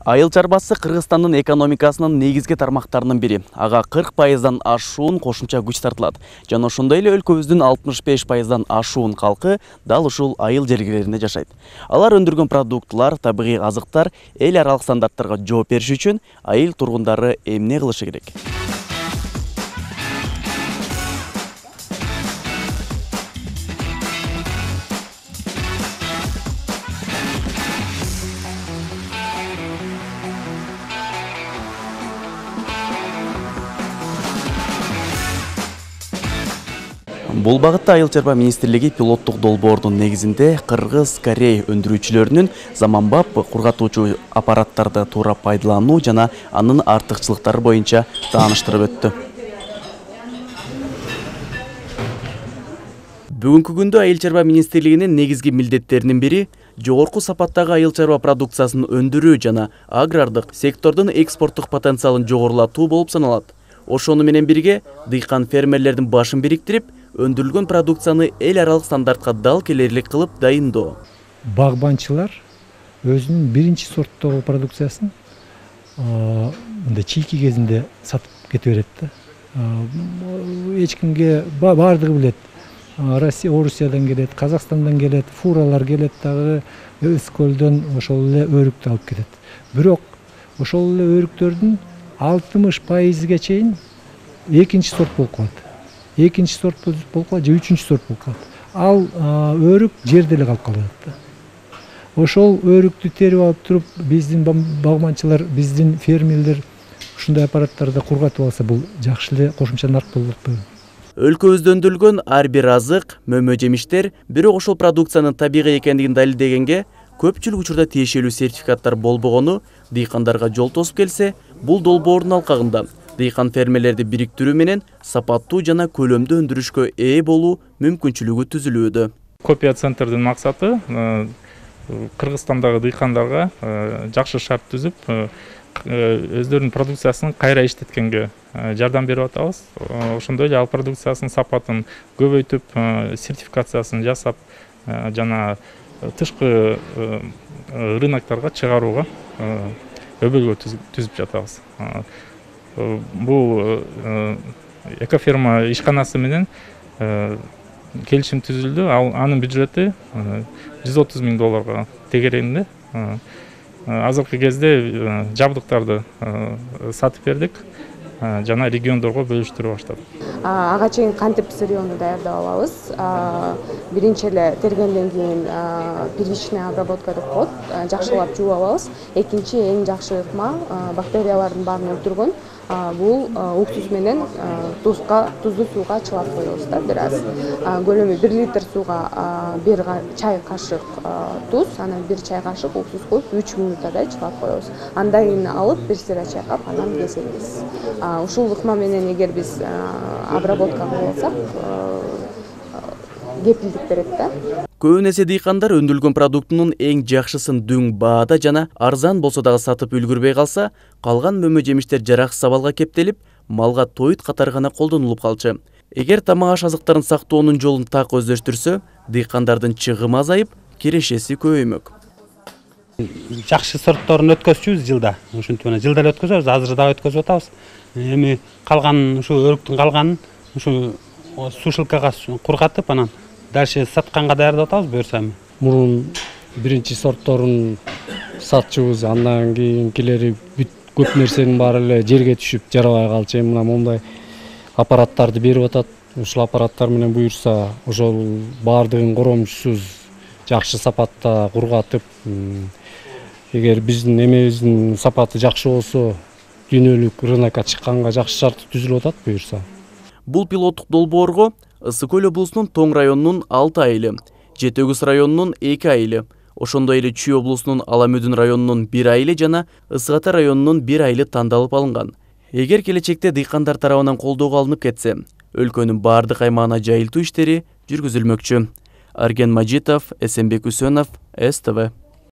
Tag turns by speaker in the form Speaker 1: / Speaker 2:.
Speaker 1: Айыл чарбасы Кыргызстандын экономикасынын негизги тармактарынын бири. Ага 40%дан ашуун кошумча күч тартылат. Жана ошондой эле өлкөбүздүн 65%дан ашуун калкы дал ушул айыл жергелеринде жашайт. Алар өндүргөн продуктлар, табигый азыктар эл аралык стандарттарга жооп бериш үчүн айыл тургундары эмне кылышы керек? Бул багытта Айыл чарба министрлиги пилоттук долбоордун негизинде Кыргыз-Корей өндүрүүчүлөрүнүн заманбап кургатуучу аппараттарды туура пайдалануу жана анын артыкчылыктары боюнча тааныштырып өттү. Бүгүнкү күндө Айыл чарба министрлигинин негизги милдеттеринин бири жогорку сапаттагы айыл чарба продукциясын өндүрүү жана агрардык сектордун экспорттук потенциалын жогорулатуу болуп саналат. Ошону менен бирге дыйкан фермерлердин башын бириктирип, өндүрүлгөн продукцияны эл аралык стандартка дал келерлик кылып дайындоо.
Speaker 2: Багбанчылар өзүнүн биринчи сорттогу продукциясын мындай чийки кезинде сатып кете берет да. Эч кимге баардыгы билет. Орусиядан келет, Казакстандан келет, фуралар келет дагы, Өскөлдөн ошол эле өрүктү алып кетет. Бирок ошол эле өрүктөрдүн 60%га чейин экинчи сорт болуп калат. Экинчи сорт болуп калат же үчүнчү сорт болуп калат. Ал өрүк жерде эле калып калат. Ошол өрүктү терип алып туруп биздин багбанчылар, биздин фермерлер ушундай аппараттарды кургатып алса, бул жакшы эле кошумча нарк болуп атпайбы?
Speaker 1: Өлкөбүздө өндүрүлгөн ар бир азык, мөмө жемиштер, бирок ошол продукциянын табигый экендигин далилдегенге көпчүлүк учурда тиешелүү сертификаттар болбогону дыйкандарга жол тосуп келсе, бул долбоордун алкагында дыйкан фермерлерди бириктирүү менен сапаттуу жана көлөмдүү өндүрүшкө ээ болуу мүмкүнчүлүгү түзүлүүдө.
Speaker 3: Копия центрдин максаты Кыргызстандагы дыйкандарга жакшы шарт түзүп, өздөрүнүн продукциясын кайра иштеткенге жардам берип атабыз. Ошондой эле ал продукциясынын сапатын көбөйтүп, сертификациясын жасап, жана тышкы рыноктарга чыгарууга өбөлгө түзүп жатабыз. Бул экоферма ишканасы менен келишим түзүлдү. Анын бюджети $130 000 тегерегинде. Азыркы кезде жабдыктарды сатып бердик, жана региондорго бөлүштүрүп баштадык.
Speaker 4: Ага чейин кантип сырьёну даярдап алабыз? Биринчи эле тергенден кийин первичная обработка деп коет, жакшылап жууп алабыз. Экинчи эң жакшы ыкма бактериялардын баарын өлтүргөн бул уксус менен туздуу сууга чылап коебуз да, бир аз. Көлөмү 1 литр сууга 1 чай кашык туз, анан 1 чай кашык уксус коюп 3 минутадай чылап коебуз. Андан кийин алып бир сыйра чайкап, анан кесебиз. Ушул ыкма менен эгер биз обработка кылып алсак, кепилдик берет да.
Speaker 1: Көбүн эсе дыйкандар өндүрүлгөн продуктунун эң жакшысын дүң баада жана арзан болсо дагы сатып үлгүрбөй калса, калган мөмө жемиштер жараксыз абалга кептелип, малга тоют катары гана колдонулуп калчу. Эгер тамак аш азыктарын сактоонун жолун так өздөштүрсө, дыйкандардын чыгымы азайып, кирешеси көбөймөк.
Speaker 5: Жакшы сортторун өткөзчүбүз жылда. Ушинтип эле жылда эле өткөзөбүз, азыр дагы өткөзүп атабыз. Эми калган ушу өрүктүн калганын ушу сушилкага кургатып, анан дальше сатканга даярдап атабыз буюрса.
Speaker 2: Мурун биринчи сортторун сатчубуз, андан кийинкилери көп нерсенин баары эле жерге түшүп жарабай калчу. Эми мына момундай аппараттарды берип атат. Ушул аппараттар менен буюрса, ошол баардыгын коромчусуз жакшы сапатта кургатып, эгер биздин эмебиздин сапаты жакшы болсо, дүйнөлүк рынокко чыкканга жакшы шарт түзүлүп атат буюрса.
Speaker 1: Бул пилоттук долбоорго Ысык көл облусунун Тоң районунун 6 айылы, Жети Өгүз районунун 2 айылы, ошондой эле Чүй облусунун Аламүдүн районунун 1 айылы жана Ысык Ата районунун 1 айылы тандалып алынган. Эгер келечекте дыйкандар тарабынан колдоого алынып кетсе, өлкөнүн бардык аймагына жайылтуу иштери жүргүзүлмөкчү. Арген Мажитов, Эсенбек Үсөнов, СТВ.